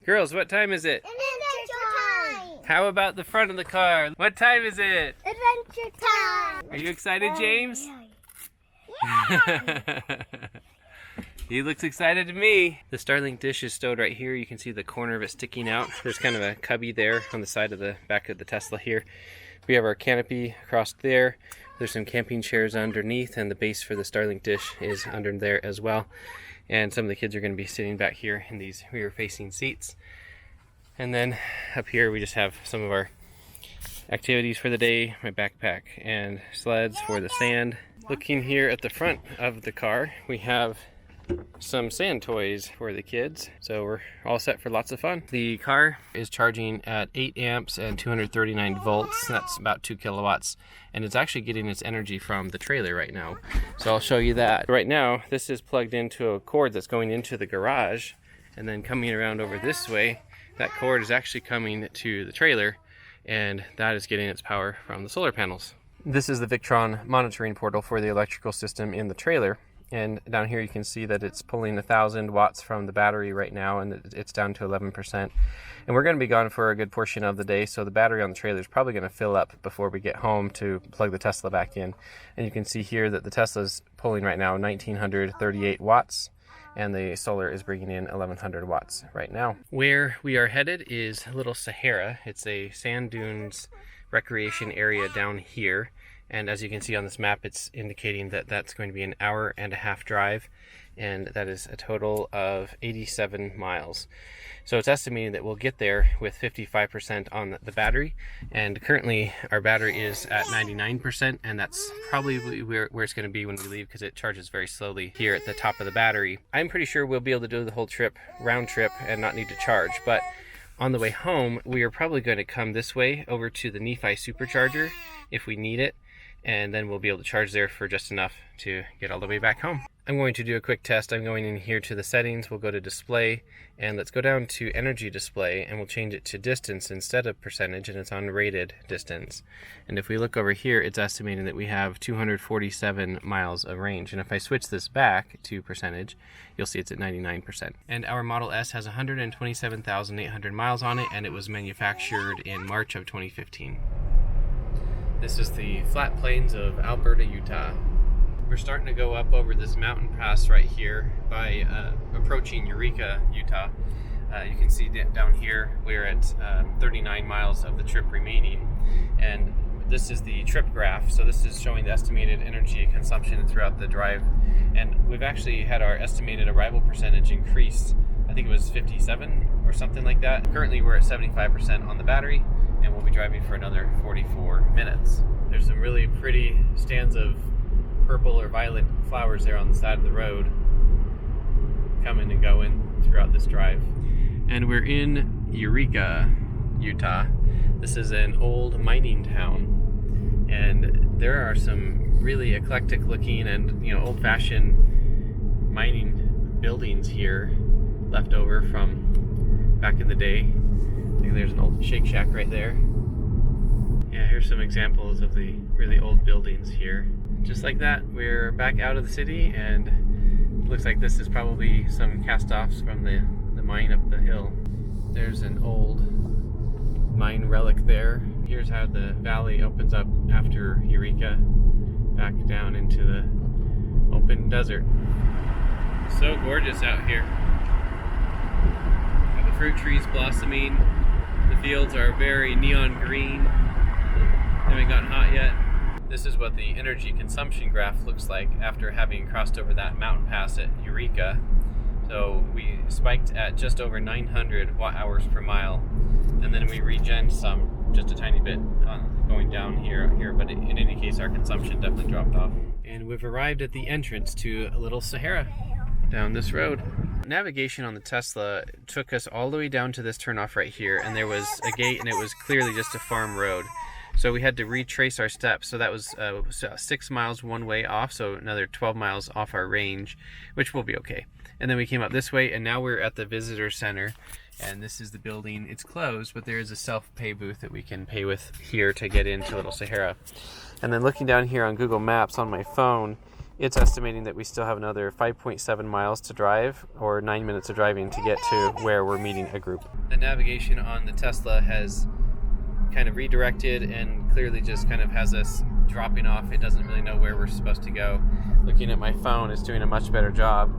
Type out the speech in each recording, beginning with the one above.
Girls, what time is it? Adventure time! How about the front of the car? What time is it? Adventure time! Are you excited, James? Yeah. He looks excited to me. The Starlink dish is stowed right here. You can see the corner of it sticking out. There's kind of a cubby there on the side of the back of the Tesla here. We have our canopy across there. There's some camping chairs underneath, and the base for the Starlink dish is under there as well. And some of the kids are going to be sitting back here in these rear-facing seats. And then up here we just have some of our activities for the day, my backpack and sleds for the sand. Looking here at the front of the car, we have some sand toys for the kids, so we're all set for lots of fun. The car is charging at 8 amps and 239 volts. That's about 2 kilowatts, and it's actually getting its energy from the trailer right now, so I'll show you that. Right now this is plugged into a cord that's going into the garage, and then coming around over this way, that cord is actually coming to the trailer, and that is getting its power from the solar panels. This is the Victron monitoring portal for the electrical system in the trailer. And down here you can see that it's pulling 1,000 watts from the battery right now, and it's down to 11%. And we're going to be gone for a good portion of the day, so the battery on the trailer is probably going to fill up before we get home to plug the Tesla back in. And you can see here that the Tesla's pulling right now 1,938 watts, and the solar is bringing in 1,100 watts right now. Where we are headed is Little Sahara. It's a sand dunes recreation area down here. And as you can see on this map, it's indicating that that's going to be an 1.5-hour drive, and that is a total of 87 miles. So it's estimated that we'll get there with 55% on the battery, and currently our battery is at 99%, and that's probably where it's going to be when we leave, because it charges very slowly here at the top of the battery. I'm pretty sure we'll be able to do the whole trip, round trip, and not need to charge, but on the way home, we are probably going to come this way over to the Nephi Supercharger if we need it, and then we'll be able to charge there for just enough to get all the way back home. I'm going to do a quick test. I'm going in here to the settings. We'll go to display, and let's go down to energy display, and we'll change it to distance instead of percentage, and it's on rated distance. And if we look over here, it's estimating that we have 247 miles of range. And if I switch this back to percentage, you'll see it's at 99%. And our Model S has 127,800 miles on it, and it was manufactured in March of 2015. This is the flat plains of Alberta, Utah. We're starting to go up over this mountain pass right here by approaching Eureka, Utah. You can see down here we're at 39 miles of the trip remaining, and this is the trip graph. So this is showing the estimated energy consumption throughout the drive, and we've actually had our estimated arrival percentage increase. I think it was 57 or something like that. Currently we're at 75% on the battery, and we'll be driving for another 44 minutes. There's some really pretty stands of purple or violet flowers there on the side of the road, coming and going throughout this drive. And we're in Eureka, Utah. This is an old mining town, and there are some really eclectic looking and old-fashioned mining buildings here left over from back in the day. I think there's an old Shake Shack right there. Yeah, here's some examples of the really old buildings here. Just like that, we're back out of the city, and it looks like this is probably some cast-offs from the mine up the hill. There's an old mine relic there. Here's how the valley opens up after Eureka, back down into the open desert. So gorgeous out here. Got the fruit trees blossoming. The fields are very neon green. Haven't gotten hot yet. This is what the energy consumption graph looks like after having crossed over that mountain pass at Eureka. So we spiked at just over 900 watt hours per mile, and then we regen some, just a tiny bit going down here, but in any case our consumption definitely dropped off. And we've arrived at the entrance to Little Sahara down this road. Navigation on the Tesla took us all the way down to this turnoff right here, and there was a gate, and it was clearly just a farm road. So we had to retrace our steps. So that was 6 miles one way off, so another 12 miles off our range, which will be okay. And then we came up this way, and now we're at the visitor center, and this is the building. It's closed, but there is a self-pay booth that we can pay with here to get into Little Sahara. And then looking down here on Google Maps on my phone, It's estimating that we still have another 5.7 miles to drive, or 9 minutes of driving to get to where we're meeting a group. The navigation on the Tesla has kind of redirected and clearly just kind of has us dropping off. It doesn't really know where we're supposed to go. Looking at my phone, it's doing a much better job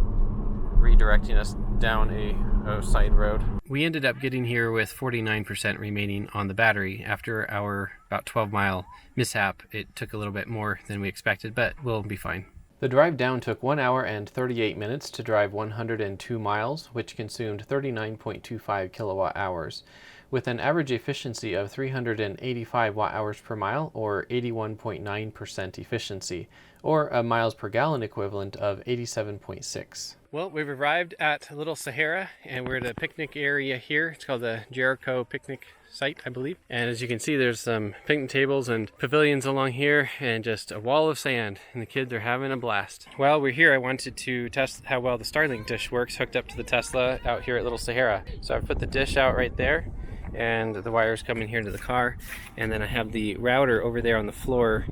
redirecting us down a side road. We ended up getting here with 49% remaining on the battery. After our about 12-mile mishap, it took a little bit more than we expected, but we'll be fine. The drive down took 1 hour and 38 minutes to drive 102 miles, which consumed 39.25 kilowatt hours, with an average efficiency of 385 watt hours per mile, or 81.9% efficiency, or a miles per gallon equivalent of 87.6. Well, we've arrived at Little Sahara, and we're at a picnic area here. It's called the Jericho Picnic Site, I believe. And as you can see, there's some picnic tables and pavilions along here, and just a wall of sand, and the kids are having a blast. While we're here, I wanted to test how well the Starlink dish works hooked up to the Tesla out here at Little Sahara. So I've put the dish out right there, and the wires coming here to the car, and then I have the router over there on the floor,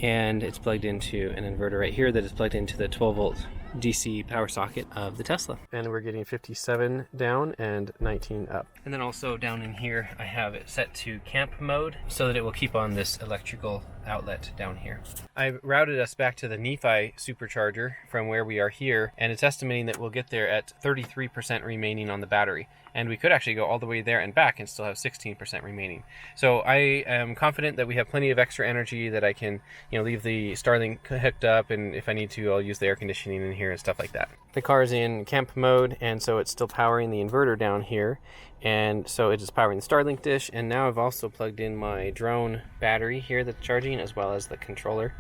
and it's plugged into an inverter right here that is plugged into the 12-volt DC power socket of the Tesla. And we're getting 57 down and 19 up. And then also down in here, I have it set to camp mode so that it will keep on this electrical outlet down here. I've routed us back to the Nephi Supercharger from where we are here, and it's estimating that we'll get there at 33% remaining on the battery. And we could actually go all the way there and back and still have 16% remaining. So I am confident that we have plenty of extra energy, that I can, leave the Starlink hooked up, and if I need to, I'll use the air conditioning in here and stuff like that. The car is in camp mode, and so it's still powering the inverter down here, and so it is powering the Starlink dish. And now I've also plugged in my drone battery here that's charging, as well as the controller.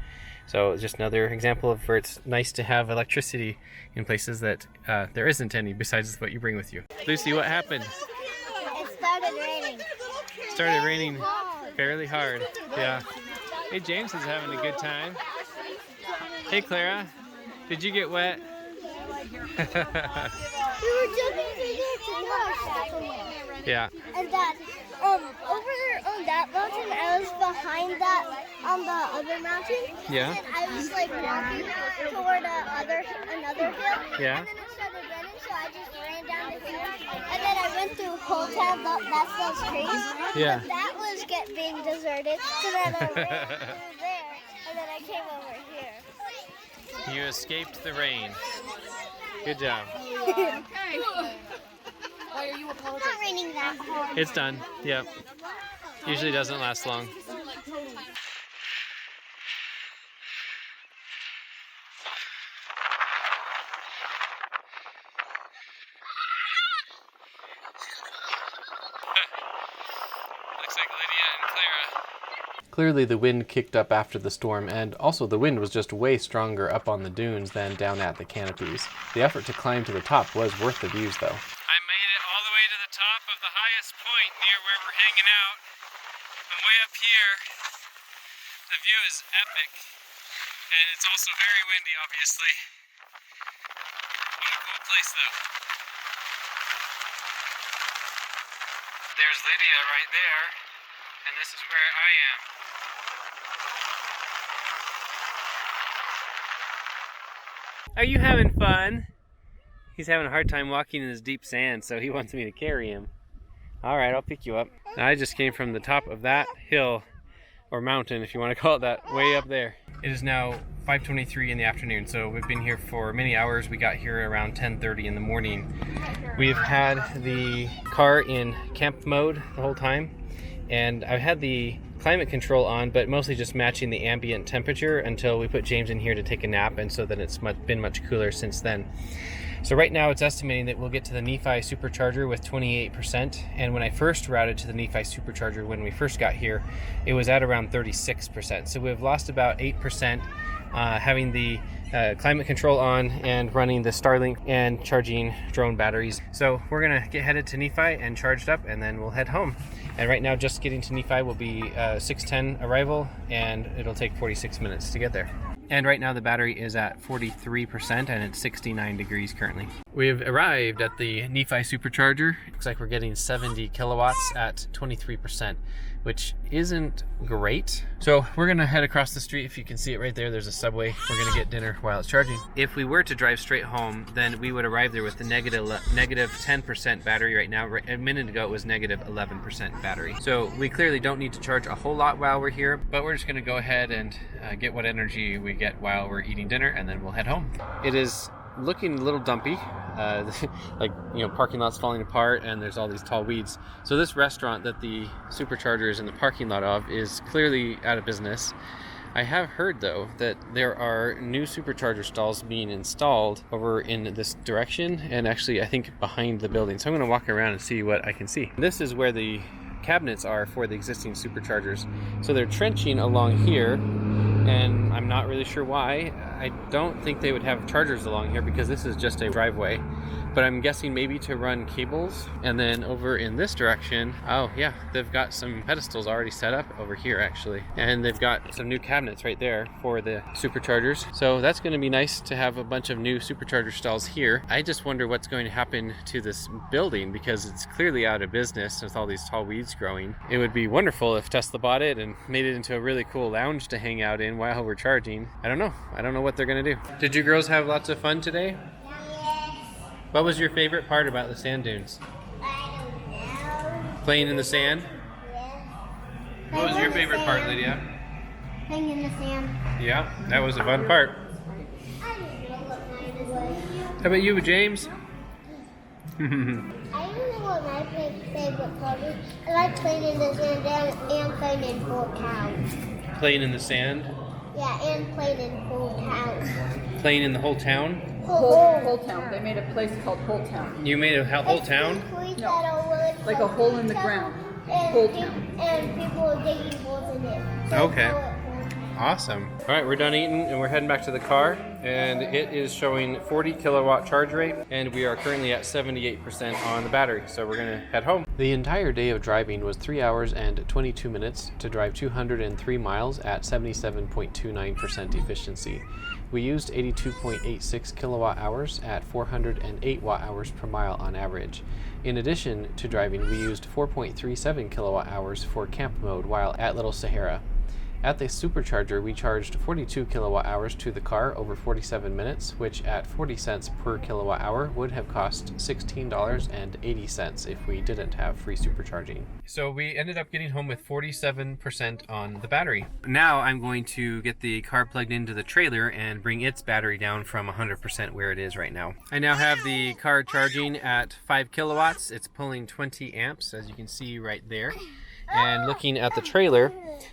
So it's just another example of where it's nice to have electricity in places that there isn't any besides what you bring with you. Lucy, what happened? It started raining. Started raining fairly hard. Yeah. Hey, James is having a good time. Hey, Clara, did you get wet? We were jumping through there to wash. Yeah. And Dad, over there on that mountain, I was behind that on the other mountain. Yeah. And I was like walking toward another hill. Yeah. And then it started raining, so I just ran down the hill. And then I went through whole town, that's those trees. Yeah. And that was being deserted. So then I ran through there, and then I came over here. You escaped the rain. Good job. Okay. Why are you apologizing? It's not raining that hard. It's done. Yep. Usually doesn't last long. Looks like Lydia and Clara. Clearly the wind kicked up after the storm, and also the wind was just way stronger up on the dunes than down at the canopies. The effort to climb to the top was worth the views, though. I made it all the way to the top of the highest point near where we're hanging out. I'm way up here. The view is epic, and it's also very windy, obviously. What a cool place, though. There's Lydia right there, and this is where I am. Are you having fun? He's having a hard time walking in this deep sand, so he wants me to carry him. All right, I'll pick you up. I just came from the top of that hill, or mountain, if you want to call it that, way up there. It is now 5:23 in the afternoon, so we've been here for many hours. We got here around 10:30 in the morning. We've had the car in camp mode the whole time, and I've had the climate control on, but mostly just matching the ambient temperature until we put James in here to take a nap, and so that it's been much cooler since then. So right now it's estimating that we'll get to the Nephi Supercharger with 28%, and when I first routed to the Nephi Supercharger when we first got here, it was at around 36%. So we've lost about 8% having the climate control on and running the Starlink and charging drone batteries. So we're gonna get headed to Nephi and charged up, and then we'll head home. And right now just getting to Nephi will be 6:10 arrival, and it'll take 46 minutes to get there. And right now the battery is at 43% and it's 69 degrees currently. We've arrived at the Nephi Supercharger. Looks like we're getting 70 kilowatts at 23%, which isn't great. So we're gonna head across the street. If you can see it right there, there's a Subway. We're gonna get dinner while it's charging. If we were to drive straight home, then we would arrive there with the negative 10% battery right now. A minute ago it was negative 11% battery. So we clearly don't need to charge a whole lot while we're here, but we're just gonna go ahead and get what energy we get while we're eating dinner, and then we'll head home. It is looking a little dumpy, like, you know, parking lots falling apart and there's all these tall weeds. So this restaurant that the Supercharger is in the parking lot of is clearly out of business. I have heard though that there are new Supercharger stalls being installed over in this direction, and actually I think behind the building. So I'm going to walk around and see what I can see. This is where the cabinets are for the existing Superchargers. So they're trenching along here, and I'm not really sure why. I don't think they would have chargers along here because this is just a driveway, but I'm guessing maybe to run cables. And then over in this direction, oh yeah, they've got some pedestals already set up over here actually, and they've got some new cabinets right there for the Superchargers. So that's going to be nice to have a bunch of new Supercharger stalls here. I just wonder what's going to happen to this building because it's clearly out of business with all these tall weeds growing. It would be wonderful if Tesla bought it and made it into a really cool lounge to hang out in while we're charging. I don't know what they're going to do. Did you girls have lots of fun today? Yes. What was your favorite part about the sand dunes? I don't know. Playing in the sand? Yes. What was your favorite part, Lydia? Playing in the sand. Yeah, that was a fun part. I didn't know what mine was. How about you, James? I don't know what my favorite part is. I like playing in the sand and playing in full town. Playing in the sand? Yeah, and playing in full town. Playing in the whole town? Whole town. They made a place called Whole Town. You made a whole town? No. Like a hole in the ground. Whole town. And people are digging holes in it. Okay. Awesome. All right, we're done eating and we're heading back to the car, and it is showing 40 kilowatt charge rate, and we are currently at 78% on the battery, so we're gonna head home. The entire day of driving was 3 hours and 22 minutes to drive 203 miles at 77.29% efficiency. We used 82.86 kilowatt hours at 408 watt hours per mile on average. In addition to driving, we used 4.37 kilowatt hours for camp mode while at Little Sahara. At the Supercharger, we charged 42 kilowatt hours to the car over 47 minutes, which at 40 cents per kilowatt hour would have cost $16.80 if we didn't have free supercharging. So we ended up getting home with 47% on the battery. Now I'm going to get the car plugged into the trailer and bring its battery down from 100% where it is right now. I now have the car charging at 5 kilowatts. It's pulling 20 amps, as you can see right there. And looking at the trailer,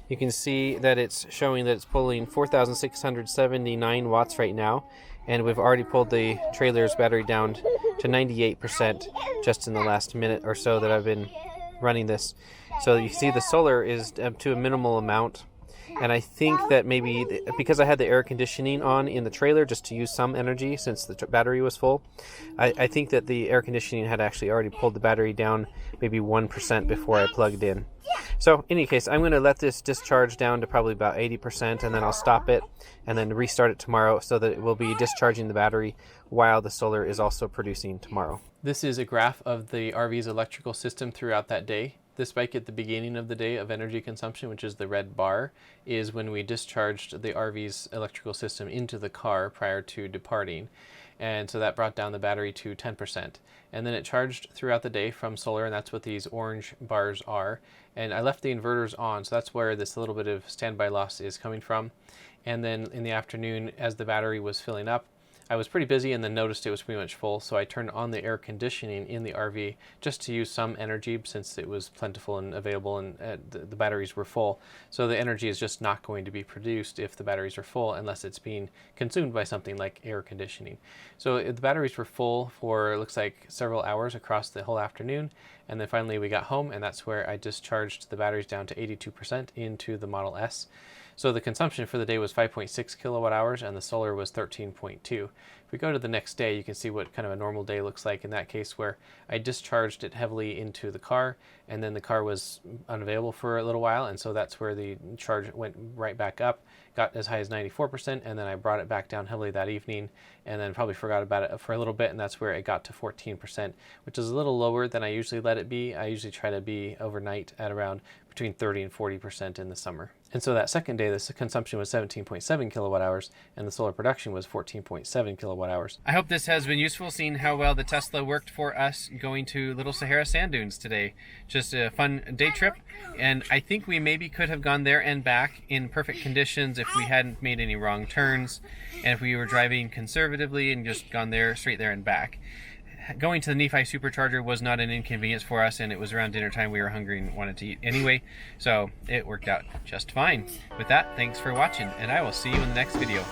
you can see that it's showing that it's pulling 4,679 watts right now, and we've already pulled the trailer's battery down to 98% just in the last minute or so that I've been running this. So you see the solar is up to a minimal amount, and I think that maybe because I had the air conditioning on in the trailer just to use some energy since the battery was full, I think that the air conditioning had actually already pulled the battery down maybe 1% before I plugged in. So in any case, I'm going to let this discharge down to probably about 80%, and then I'll stop it and then restart it tomorrow so that it will be discharging the battery while the solar is also producing tomorrow. This is a graph of the RV's electrical system throughout that day. The spike at the beginning of the day of energy consumption, which is the red bar, is when we discharged the RV's electrical system into the car prior to departing. And so that brought down the battery to 10%. And then it charged throughout the day from solar, and that's what these orange bars are. And I left the inverters on, so that's where this little bit of standby loss is coming from. And then in the afternoon, as the battery was filling up, I was pretty busy and then noticed it was pretty much full, so I turned on the air conditioning in the RV just to use some energy since it was plentiful and available and the batteries were full. So the energy is just not going to be produced if the batteries are full unless it's being consumed by something like air conditioning. So the batteries were full for, it looks like, several hours across the whole afternoon, and then finally we got home, and that's where I discharged the batteries down to 82% into the Model S. So the consumption for the day was 5.6 kilowatt hours and the solar was 13.2. If we go to the next day, you can see what kind of a normal day looks like in that case, where I discharged it heavily into the car, and then the car was unavailable for a little while, and so that's where the charge went right back up, got as high as 94%, and then I brought it back down heavily that evening, and then probably forgot about it for a little bit, and that's where it got to 14%, which is a little lower than I usually let it be. I usually try to be overnight at around between 30 and 40% in the summer. And so that second day, the consumption was 17.7 kilowatt hours, and the solar production was 14.7 kilowatt hours. I hope this has been useful, seeing how well the Tesla worked for us going to Little Sahara sand dunes today. Just a fun day trip, and I think we maybe could have gone there and back in perfect conditions if we hadn't made any wrong turns, and if we were driving conservatively and just gone there, straight there and back. Going to the Nephi Supercharger was not an inconvenience for us, and it was around dinner time. We were hungry and wanted to eat anyway, so it worked out just fine. With that, thanks for watching, and I will see you in the next video.